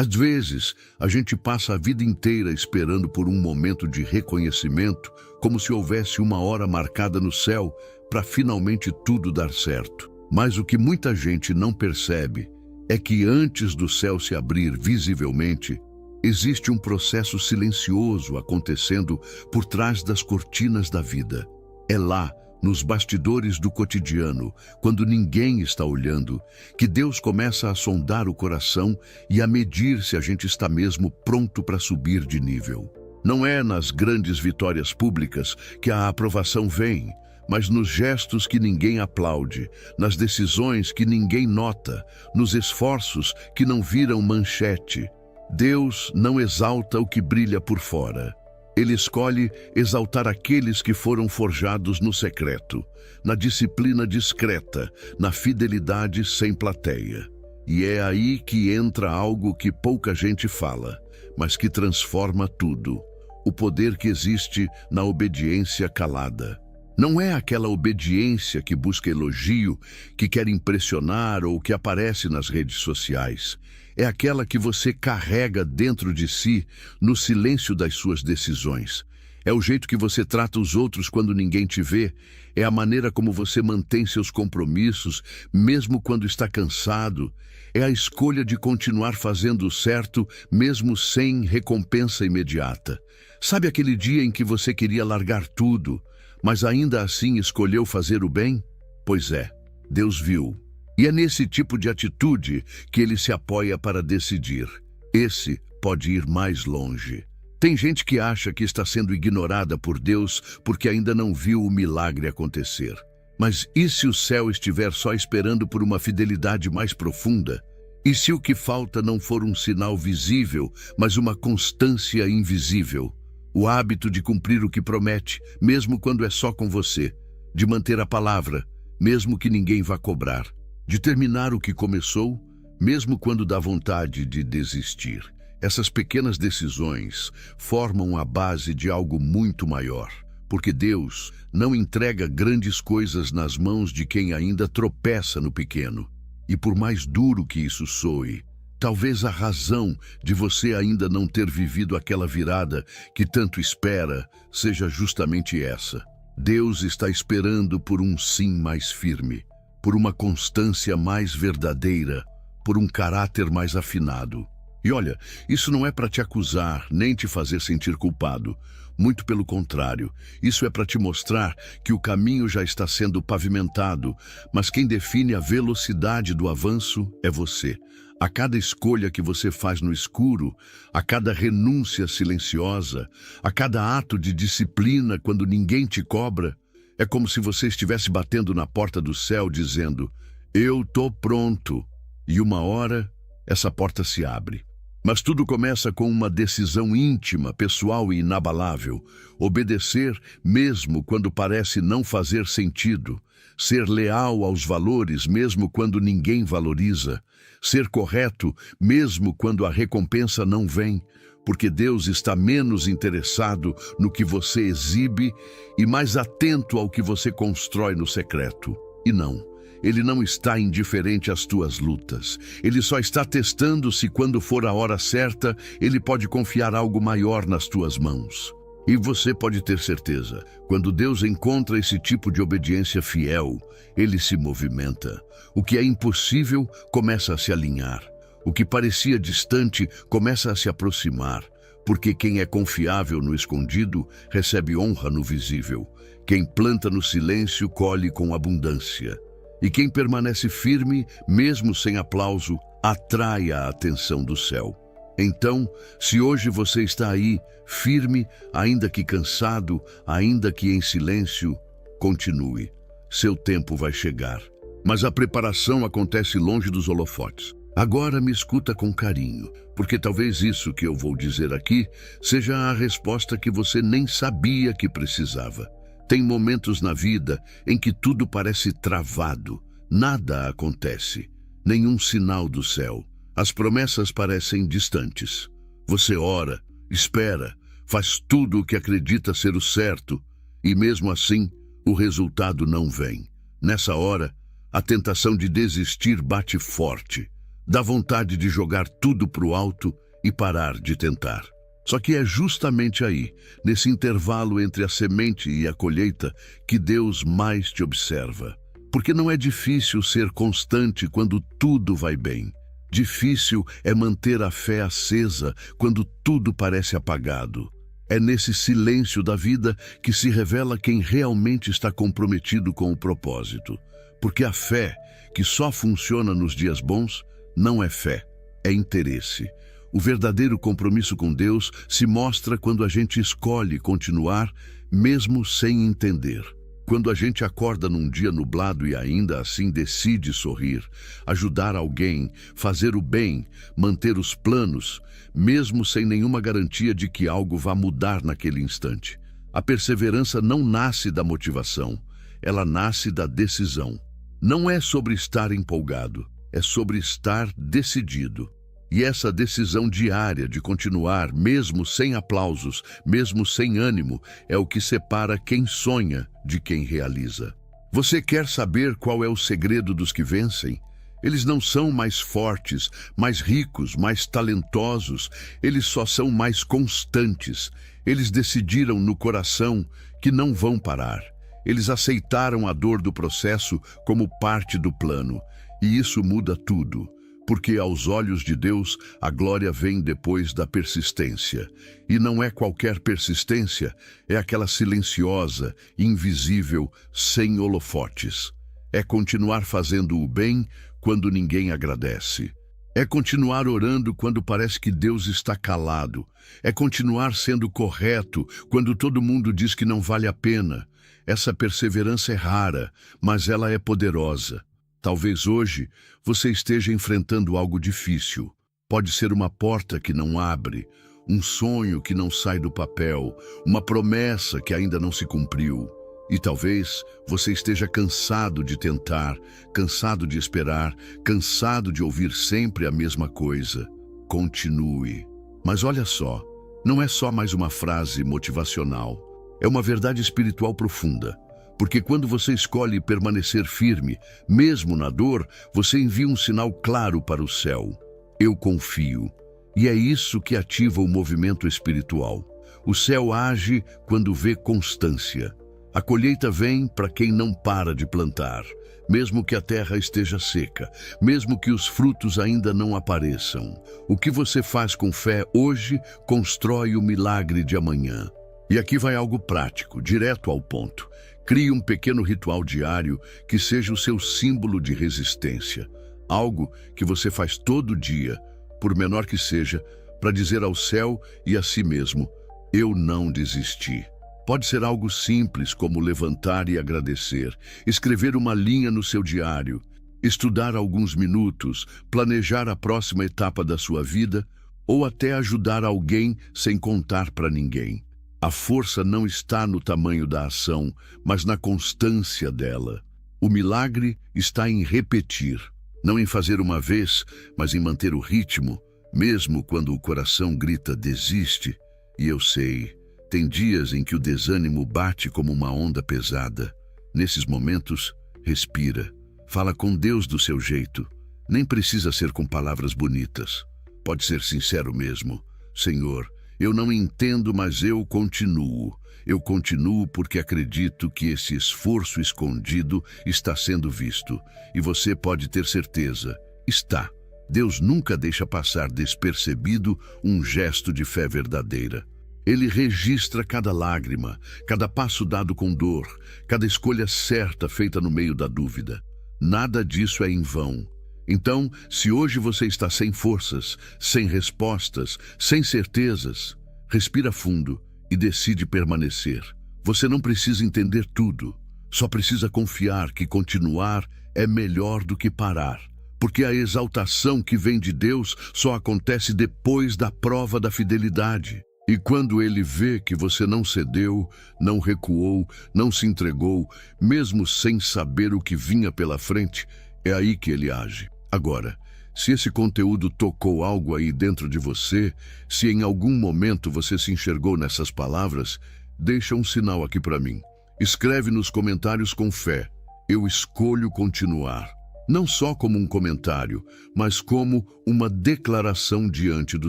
Às vezes, a gente passa a vida inteira esperando por um momento de reconhecimento, como se houvesse uma hora marcada no céu para finalmente tudo dar certo. Mas o que muita gente não percebe é que antes do céu se abrir visivelmente, existe um processo silencioso acontecendo por trás das cortinas da vida. É lá, nos bastidores do cotidiano, quando ninguém está olhando, que Deus começa a sondar o coração e a medir se a gente está mesmo pronto para subir de nível. Não é nas grandes vitórias públicas que a aprovação vem, mas nos gestos que ninguém aplaude, nas decisões que ninguém nota, nos esforços que não viram manchete. Deus não exalta o que brilha por fora. Ele escolhe exaltar aqueles que foram forjados no secreto, na disciplina discreta, na fidelidade sem plateia. E é aí que entra algo que pouca gente fala, mas que transforma tudo: o poder que existe na obediência calada. Não é aquela obediência que busca elogio, que quer impressionar ou que aparece nas redes sociais. É aquela que você carrega dentro de si, no silêncio das suas decisões. É o jeito que você trata os outros quando ninguém te vê. É a maneira como você mantém seus compromissos, mesmo quando está cansado. É a escolha de continuar fazendo o certo, mesmo sem recompensa imediata. Sabe aquele dia em que você queria largar tudo, mas ainda assim escolheu fazer o bem? Pois é, Deus viu. E é nesse tipo de atitude que ele se apoia para decidir. Esse pode ir mais longe. Tem gente que acha que está sendo ignorada por Deus porque ainda não viu o milagre acontecer. Mas e se o céu estiver só esperando por uma fidelidade mais profunda? E se o que falta não for um sinal visível, mas uma constância invisível? O hábito de cumprir o que promete, mesmo quando é só com você. De manter a palavra, mesmo que ninguém vá cobrar. De terminar o que começou, mesmo quando dá vontade de desistir. Essas pequenas decisões formam a base de algo muito maior, porque Deus não entrega grandes coisas nas mãos de quem ainda tropeça no pequeno. E por mais duro que isso soe, talvez a razão de você ainda não ter vivido aquela virada que tanto espera seja justamente essa. Deus está esperando por um sim mais firme, por uma constância mais verdadeira, por um caráter mais afinado. E olha, isso não é para te acusar, nem te fazer sentir culpado. Muito pelo contrário, isso é para te mostrar que o caminho já está sendo pavimentado, mas quem define a velocidade do avanço é você. A cada escolha que você faz no escuro, a cada renúncia silenciosa, a cada ato de disciplina quando ninguém te cobra, é como se você estivesse batendo na porta do céu dizendo: "Eu tô pronto." E uma hora, essa porta se abre. Mas tudo começa com uma decisão íntima, pessoal e inabalável. Obedecer mesmo quando parece não fazer sentido. Ser leal aos valores mesmo quando ninguém valoriza. Ser correto mesmo quando a recompensa não vem. Porque Deus está menos interessado no que você exibe e mais atento ao que você constrói no secreto. E não, Ele não está indiferente às tuas lutas. Ele só está testando se quando for a hora certa, Ele pode confiar algo maior nas tuas mãos. E você pode ter certeza, quando Deus encontra esse tipo de obediência fiel, Ele se movimenta. O que é impossível começa a se alinhar. O que parecia distante começa a se aproximar, porque quem é confiável no escondido recebe honra no visível. Quem planta no silêncio colhe com abundância. E quem permanece firme, mesmo sem aplauso, atrai a atenção do céu. Então, se hoje você está aí, firme, ainda que cansado, ainda que em silêncio, continue. Seu tempo vai chegar. Mas a preparação acontece longe dos holofotes. Agora me escuta com carinho, porque talvez isso que eu vou dizer aqui seja a resposta que você nem sabia que precisava. Tem momentos na vida em que tudo parece travado, nada acontece, nenhum sinal do céu. As promessas parecem distantes. Você ora, espera, faz tudo o que acredita ser o certo, e mesmo assim, o resultado não vem. Nessa hora, a tentação de desistir bate forte. Dá vontade de jogar tudo pro alto e parar de tentar. Só que é justamente aí, nesse intervalo entre a semente e a colheita, que Deus mais te observa. Porque não é difícil ser constante quando tudo vai bem. Difícil é manter a fé acesa quando tudo parece apagado. É nesse silêncio da vida que se revela quem realmente está comprometido com o propósito. Porque a fé, que só funciona nos dias bons, não é fé, é interesse. O verdadeiro compromisso com Deus se mostra quando a gente escolhe continuar, mesmo sem entender. Quando a gente acorda num dia nublado e ainda assim decide sorrir, ajudar alguém, fazer o bem, manter os planos, mesmo sem nenhuma garantia de que algo vá mudar naquele instante. A perseverança não nasce da motivação, ela nasce da decisão. Não é sobre estar empolgado, é sobre estar decidido. E essa decisão diária de continuar, mesmo sem aplausos, mesmo sem ânimo, é o que separa quem sonha de quem realiza. Você quer saber qual é o segredo dos que vencem? Eles não são mais fortes, mais ricos, mais talentosos, eles só são mais constantes. Eles decidiram no coração que não vão parar. Eles aceitaram a dor do processo como parte do plano. E isso muda tudo. Porque aos olhos de Deus, a glória vem depois da persistência. E não é qualquer persistência, é aquela silenciosa, invisível, sem holofotes. É continuar fazendo o bem quando ninguém agradece. É continuar orando quando parece que Deus está calado. É continuar sendo correto quando todo mundo diz que não vale a pena. Essa perseverança é rara, mas ela é poderosa. Talvez hoje você esteja enfrentando algo difícil. Pode ser uma porta que não abre, um sonho que não sai do papel, uma promessa que ainda não se cumpriu. E talvez você esteja cansado de tentar, cansado de esperar, cansado de ouvir sempre a mesma coisa. Continue. Mas olha só, não é só mais uma frase motivacional. É uma verdade espiritual profunda. Porque quando você escolhe permanecer firme, mesmo na dor, você envia um sinal claro para o céu. Eu confio. E é isso que ativa o movimento espiritual. O céu age quando vê constância. A colheita vem para quem não para de plantar, mesmo que a terra esteja seca, mesmo que os frutos ainda não apareçam. O que você faz com fé hoje constrói o milagre de amanhã. E aqui vai algo prático, direto ao ponto. Crie um pequeno ritual diário que seja o seu símbolo de resistência. Algo que você faz todo dia, por menor que seja, para dizer ao céu e a si mesmo, eu não desisti. Pode ser algo simples como levantar e agradecer, escrever uma linha no seu diário, estudar alguns minutos, planejar a próxima etapa da sua vida ou até ajudar alguém sem contar para ninguém. A força não está no tamanho da ação, mas na constância dela. O milagre está em repetir, não em fazer uma vez, mas em manter o ritmo, mesmo quando o coração grita desiste. E eu sei, tem dias em que o desânimo bate como uma onda pesada. Nesses momentos, respira, fala com Deus do seu jeito. Nem precisa ser com palavras bonitas. Pode ser sincero mesmo. Senhor, eu não entendo, mas eu continuo. Eu continuo porque acredito que esse esforço escondido está sendo visto. E você pode ter certeza, está. Deus nunca deixa passar despercebido um gesto de fé verdadeira. Ele registra cada lágrima, cada passo dado com dor, cada escolha certa feita no meio da dúvida. Nada disso é em vão. Então, se hoje você está sem forças, sem respostas, sem certezas, respira fundo e decide permanecer. Você não precisa entender tudo, só precisa confiar que continuar é melhor do que parar. Porque a exaltação que vem de Deus só acontece depois da prova da fidelidade. E quando Ele vê que você não cedeu, não recuou, não se entregou, mesmo sem saber o que vinha pela frente, é aí que Ele age. Agora, se esse conteúdo tocou algo aí dentro de você, se em algum momento você se enxergou nessas palavras, deixa um sinal aqui para mim. Escreve nos comentários com fé. Eu escolho continuar. não só como um comentário, mas como uma declaração diante do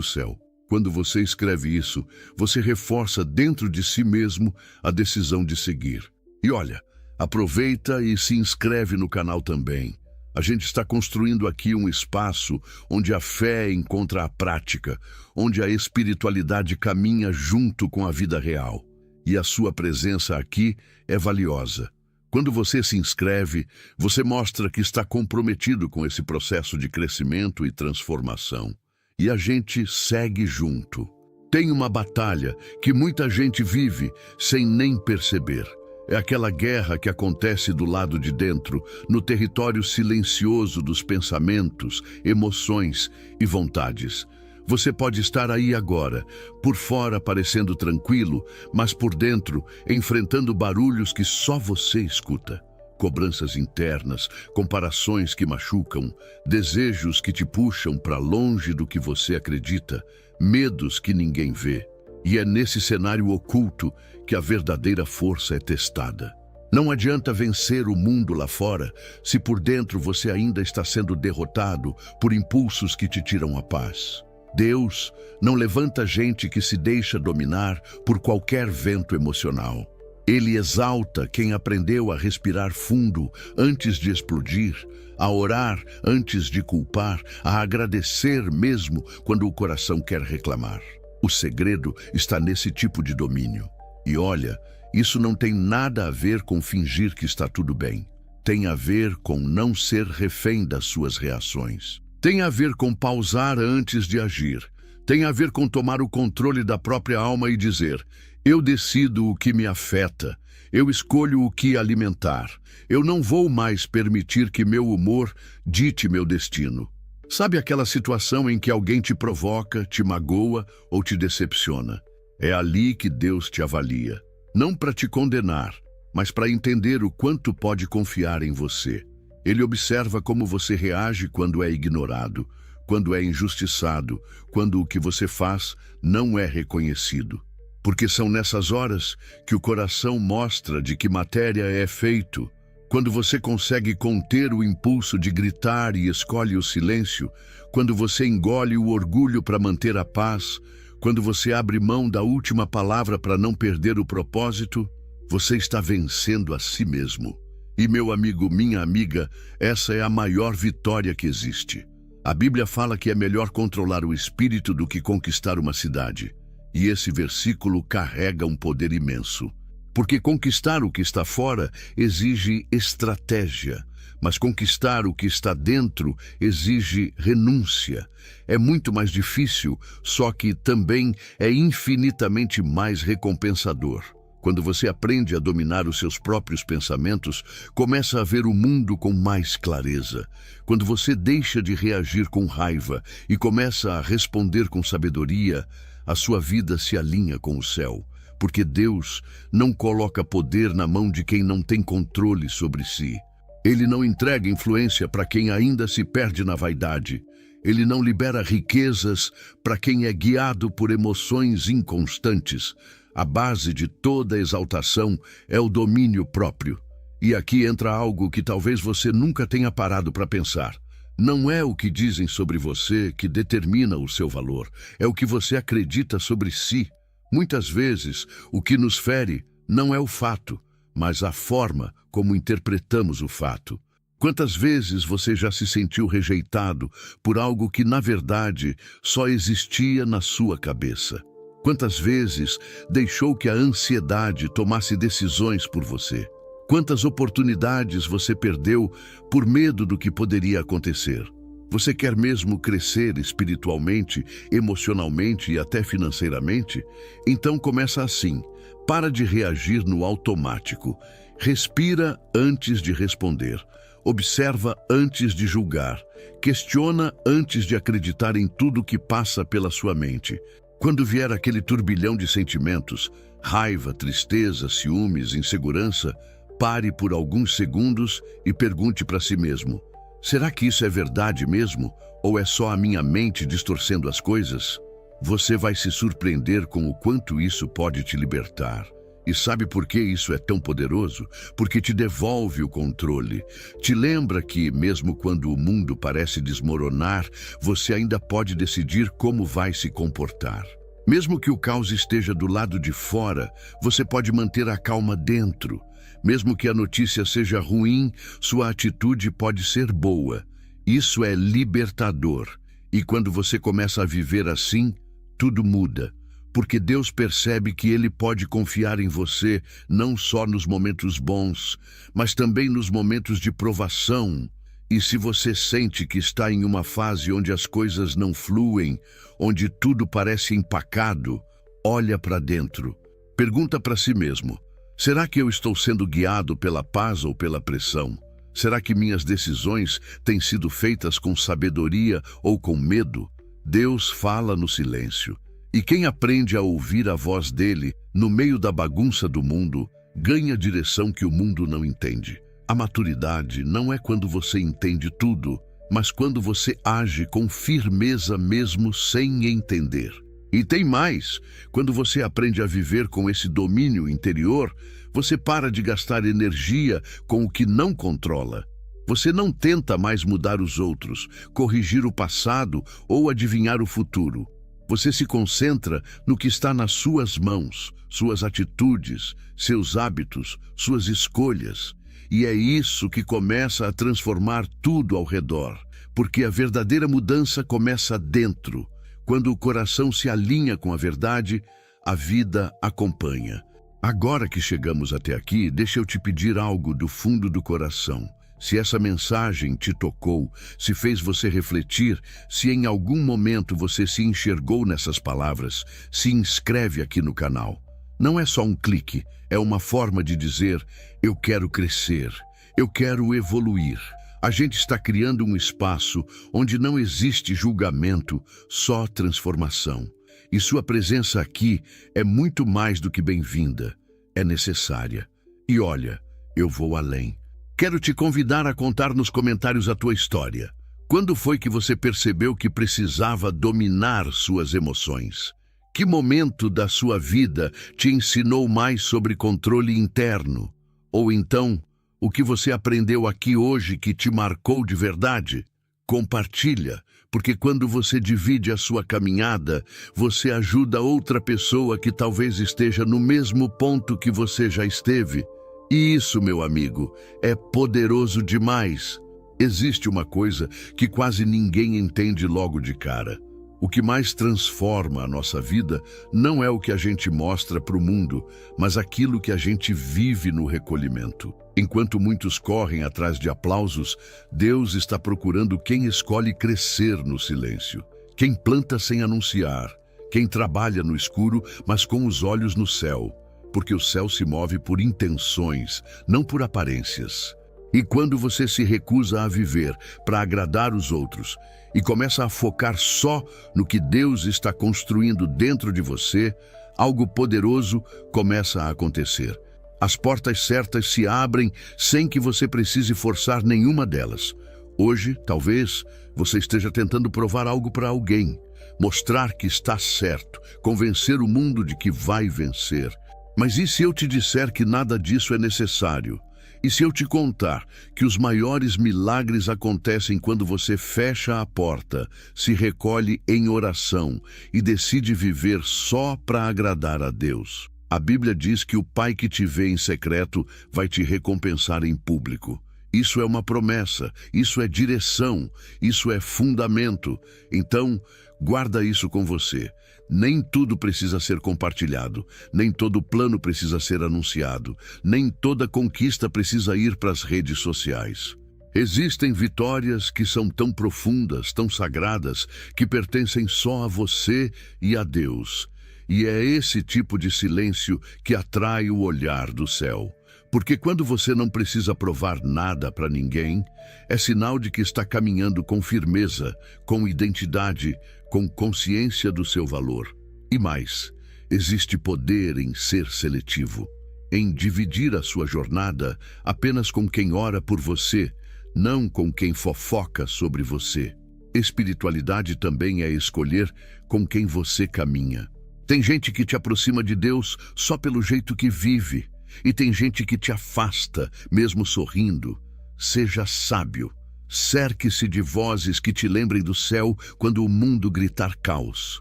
céu. Quando você escreve isso, você reforça dentro de si mesmo a decisão de seguir. E olha, aproveita e se inscreve no canal também. A gente está construindo aqui um espaço onde a fé encontra a prática, onde a espiritualidade caminha junto com a vida real. E a sua presença aqui é valiosa. Quando você se inscreve, você mostra que está comprometido com esse processo de crescimento e transformação. E a gente segue junto. Tem uma batalha que muita gente vive sem nem perceber. É aquela guerra que acontece do lado de dentro, no território silencioso dos pensamentos, emoções e vontades. Você pode estar aí agora, por fora parecendo tranquilo, mas por dentro enfrentando barulhos que só você escuta. Cobranças internas, comparações que machucam, desejos que te puxam para longe do que você acredita, medos que ninguém vê. E é nesse cenário oculto que a verdadeira força é testada. Não adianta vencer o mundo lá fora se por dentro você ainda está sendo derrotado por impulsos que te tiram a paz. Deus não levanta gente que se deixa dominar por qualquer vento emocional. Ele exalta quem aprendeu a respirar fundo antes de explodir, a orar antes de culpar, a agradecer mesmo quando o coração quer reclamar. O segredo está nesse tipo de domínio. E olha, isso não tem nada a ver com fingir que está tudo bem. Tem a ver com não ser refém das suas reações. Tem a ver com pausar antes de agir. Tem a ver com tomar o controle da própria alma e dizer: eu decido o que me afeta, eu escolho o que alimentar. Eu não vou mais permitir que meu humor dite meu destino. Sabe aquela situação em que alguém te provoca, te magoa ou te decepciona? É ali que Deus te avalia. Não para te condenar, mas para entender o quanto pode confiar em você. Ele observa como você reage quando é ignorado, quando é injustiçado, quando o que você faz não é reconhecido. Porque são nessas horas que o coração mostra de que matéria é feito. Quando você consegue conter o impulso de gritar e escolhe o silêncio, quando você engole o orgulho para manter a paz, quando você abre mão da última palavra para não perder o propósito, você está vencendo a si mesmo. E meu amigo, minha amiga, essa é a maior vitória que existe. A Bíblia fala que é melhor controlar o espírito do que conquistar uma cidade. E esse versículo carrega um poder imenso. Porque conquistar o que está fora exige estratégia, mas conquistar o que está dentro exige renúncia. É muito mais difícil, só que também é infinitamente mais recompensador. Quando você aprende a dominar os seus próprios pensamentos, começa a ver o mundo com mais clareza. Quando você deixa de reagir com raiva e começa a responder com sabedoria, a sua vida se alinha com o céu. Porque Deus não coloca poder na mão de quem não tem controle sobre si. Ele não entrega influência para quem ainda se perde na vaidade. Ele não libera riquezas para quem é guiado por emoções inconstantes. A base de toda exaltação é o domínio próprio. E aqui entra algo que talvez você nunca tenha parado para pensar. Não é o que dizem sobre você que determina o seu valor. É o que você acredita sobre si. Muitas vezes, o que nos fere não é o fato, mas a forma como interpretamos o fato. Quantas vezes você já se sentiu rejeitado por algo que, na verdade, só existia na sua cabeça? Quantas vezes deixou que a ansiedade tomasse decisões por você? Quantas oportunidades você perdeu por medo do que poderia acontecer? Você quer mesmo crescer espiritualmente, emocionalmente e até financeiramente? Então começa assim. Para de reagir no automático. Respira antes de responder. Observa antes de julgar. Questiona antes de acreditar em tudo que passa pela sua mente. Quando vier aquele turbilhão de sentimentos, raiva, tristeza, ciúmes, insegurança, pare por alguns segundos e pergunte para si mesmo: será que isso é verdade mesmo? Ou é só a minha mente distorcendo as coisas? Você vai se surpreender com o quanto isso pode te libertar. E sabe por que isso é tão poderoso? Porque te devolve o controle. Te lembra que, mesmo quando o mundo parece desmoronar, você ainda pode decidir como vai se comportar. Mesmo que o caos esteja do lado de fora, você pode manter a calma dentro. Mesmo que a notícia seja ruim, sua atitude pode ser boa. Isso é libertador. E quando você começa a viver assim, tudo muda. Porque Deus percebe que Ele pode confiar em você não só nos momentos bons, mas também nos momentos de provação. E se você sente que está em uma fase onde as coisas não fluem, onde tudo parece empacado, olha para dentro. Pergunta para si mesmo: será que eu estou sendo guiado pela paz ou pela pressão? Será que minhas decisões têm sido feitas com sabedoria ou com medo? Deus fala no silêncio. E quem aprende a ouvir a voz dele, no meio da bagunça do mundo, ganha direção que o mundo não entende. A maturidade não é quando você entende tudo, mas quando você age com firmeza mesmo sem entender. E tem mais, quando você aprende a viver com esse domínio interior, você para de gastar energia com o que não controla. Você não tenta mais mudar os outros, corrigir o passado ou adivinhar o futuro. Você se concentra no que está nas suas mãos, suas atitudes, seus hábitos, suas escolhas. E é isso que começa a transformar tudo ao redor, porque a verdadeira mudança começa dentro. Quando o coração se alinha com a verdade, a vida acompanha. Agora que chegamos até aqui, deixa eu te pedir algo do fundo do coração. Se essa mensagem te tocou, se fez você refletir, se em algum momento você se enxergou nessas palavras, se inscreve aqui no canal. Não é só um clique, é uma forma de dizer: eu quero crescer, eu quero evoluir. A gente está criando um espaço onde não existe julgamento, só transformação. E sua presença aqui é muito mais do que bem-vinda, é necessária. E olha, eu vou além. Quero te convidar a contar nos comentários a tua história. Quando foi que você percebeu que precisava dominar suas emoções? Que momento da sua vida te ensinou mais sobre controle interno? Ou então, o que você aprendeu aqui hoje que te marcou de verdade? Compartilha, porque quando você divide a sua caminhada, você ajuda outra pessoa que talvez esteja no mesmo ponto que você já esteve. E isso, meu amigo, é poderoso demais. Existe uma coisa que quase ninguém entende logo de cara. O que mais transforma a nossa vida não é o que a gente mostra para o mundo, mas aquilo que a gente vive no recolhimento. Enquanto muitos correm atrás de aplausos, Deus está procurando quem escolhe crescer no silêncio. Quem planta sem anunciar. Quem trabalha no escuro, mas com os olhos no céu. Porque o céu se move por intenções, não por aparências. E quando você se recusa a viver para agradar os outros e começa a focar só no que Deus está construindo dentro de você, algo poderoso começa a acontecer. As portas certas se abrem sem que você precise forçar nenhuma delas. Hoje, talvez, você esteja tentando provar algo para alguém, mostrar que está certo, convencer o mundo de que vai vencer. Mas e se eu te disser que nada disso é necessário? E se eu te contar que os maiores milagres acontecem quando você fecha a porta, se recolhe em oração e decide viver só para agradar a Deus? A Bíblia diz que o Pai que te vê em secreto vai te recompensar em público. Isso é uma promessa, isso é direção, isso é fundamento. Então, guarda isso com você. Nem tudo precisa ser compartilhado, nem todo plano precisa ser anunciado, nem toda conquista precisa ir para as redes sociais. Existem vitórias que são tão profundas, tão sagradas, que pertencem só a você e a Deus. E é esse tipo de silêncio que atrai o olhar do céu. Porque quando você não precisa provar nada para ninguém, é sinal de que está caminhando com firmeza, com identidade, com consciência do seu valor. E mais, existe poder em ser seletivo, em dividir a sua jornada apenas com quem ora por você, não com quem fofoca sobre você. Espiritualidade também é escolher com quem você caminha. Tem gente que te aproxima de Deus só pelo jeito que vive, e tem gente que te afasta, mesmo sorrindo. Seja sábio. Cerque-se de vozes que te lembrem do céu quando o mundo gritar caos.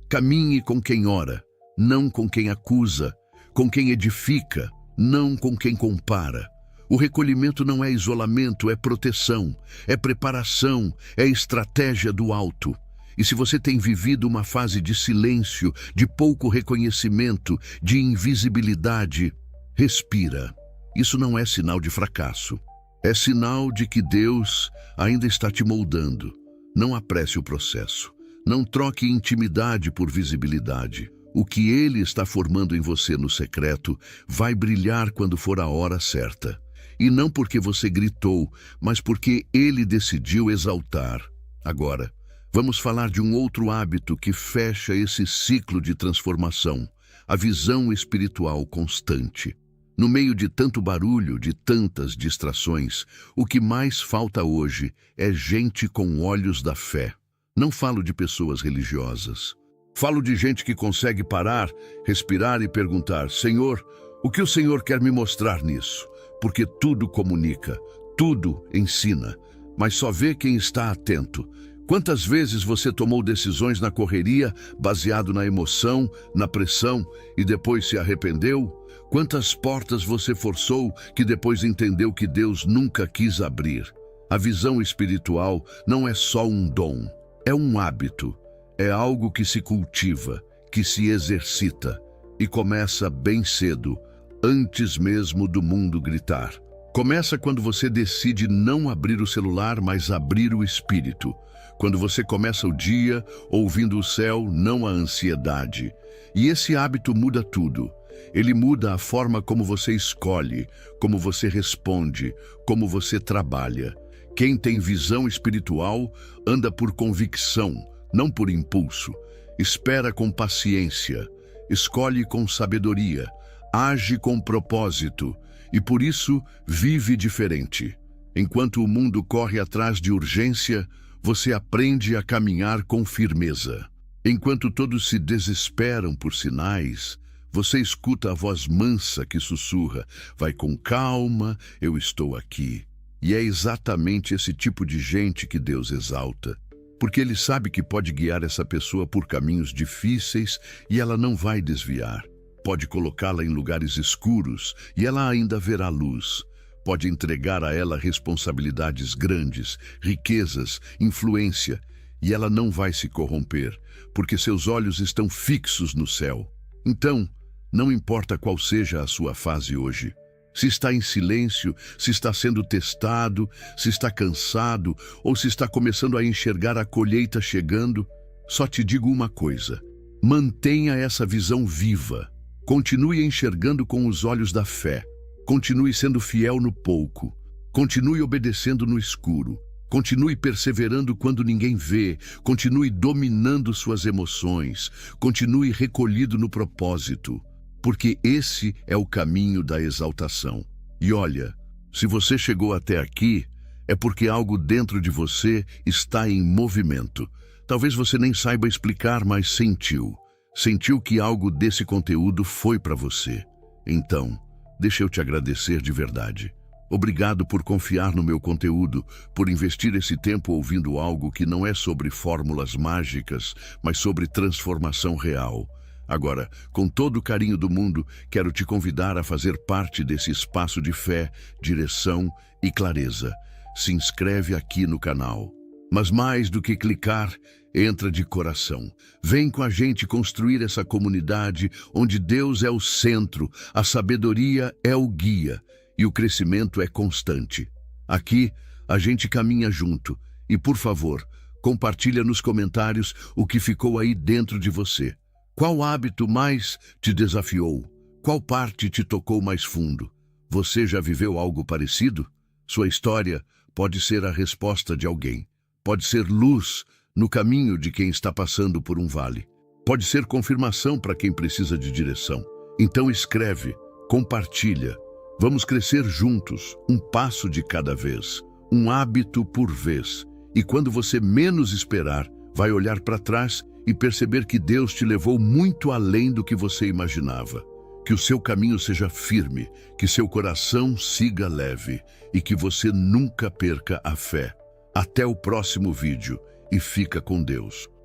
Caminhe com quem ora, não com quem acusa, com quem edifica, não com quem compara. O recolhimento não é isolamento, é proteção, é preparação, é estratégia do alto. E se você tem vivido uma fase de silêncio, de pouco reconhecimento, de invisibilidade, respira. Isso não é sinal de fracasso. É sinal de que Deus ainda está te moldando. Não apresse o processo. Não troque intimidade por visibilidade. O que Ele está formando em você no secreto vai brilhar quando for a hora certa. E não porque você gritou, mas porque Ele decidiu exaltar. Agora, vamos falar de um outro hábito que fecha esse ciclo de transformação, a visão espiritual constante. No meio de tanto barulho, de tantas distrações, o que mais falta hoje é gente com olhos da fé. Não falo de pessoas religiosas. Falo de gente que consegue parar, respirar e perguntar: Senhor, o que o Senhor quer me mostrar nisso? Porque tudo comunica, tudo ensina, mas só vê quem está atento. Quantas vezes você tomou decisões na correria, baseado na emoção, na pressão, e depois se arrependeu? Quantas portas você forçou que depois entendeu que Deus nunca quis abrir? A visão espiritual não é só um dom, é um hábito. É algo que se cultiva, que se exercita e começa bem cedo, antes mesmo do mundo gritar. Começa quando você decide não abrir o celular, mas abrir o espírito. Quando você começa o dia ouvindo o céu, não a ansiedade. E esse hábito muda tudo. Ele muda a forma como você escolhe, como você responde, como você trabalha. Quem tem visão espiritual anda por convicção, não por impulso. Espera com paciência, escolhe com sabedoria, age com propósito e por isso vive diferente. Enquanto o mundo corre atrás de urgência, você aprende a caminhar com firmeza. Enquanto todos se desesperam por sinais, você escuta a voz mansa que sussurra: vai com calma, eu estou aqui. E é exatamente esse tipo de gente que Deus exalta. Porque Ele sabe que pode guiar essa pessoa por caminhos difíceis e ela não vai desviar. Pode colocá-la em lugares escuros e ela ainda verá luz. Pode entregar a ela responsabilidades grandes, riquezas, influência, e ela não vai se corromper, porque seus olhos estão fixos no céu. Então, não importa qual seja a sua fase hoje, se está em silêncio, se está sendo testado, se está cansado ou se está começando a enxergar a colheita chegando, só te digo uma coisa: mantenha essa visão viva. Continue enxergando com os olhos da fé. Continue sendo fiel no pouco. Continue obedecendo no escuro. Continue perseverando quando ninguém vê. Continue dominando suas emoções. Continue recolhido no propósito. Porque esse é o caminho da exaltação. E olha, se você chegou até aqui, é porque algo dentro de você está em movimento. Talvez você nem saiba explicar, mas sentiu. Sentiu que algo desse conteúdo foi para você. Então, deixa eu te agradecer de verdade. Obrigado por confiar no meu conteúdo, por investir esse tempo ouvindo algo que não é sobre fórmulas mágicas, mas sobre transformação real. Agora, com todo o carinho do mundo, quero te convidar a fazer parte desse espaço de fé, direção e clareza. Se inscreve aqui no canal. Mas mais do que clicar, entra de coração. Vem com a gente construir essa comunidade onde Deus é o centro, a sabedoria é o guia e o crescimento é constante. Aqui, a gente caminha junto e, por favor, compartilha nos comentários o que ficou aí dentro de você. Qual hábito mais te desafiou? Qual parte te tocou mais fundo? Você já viveu algo parecido? Sua história pode ser a resposta de alguém. Pode ser luz no caminho de quem está passando por um vale. Pode ser confirmação para quem precisa de direção. Então escreve, compartilha. Vamos crescer juntos, um passo de cada vez, um hábito por vez. E quando você menos esperar, Vai olhar para trás e perceber que Deus te levou muito além do que você imaginava. Que o seu caminho seja firme, que seu coração siga leve e que você nunca perca a fé. Até o próximo vídeo e fica com Deus.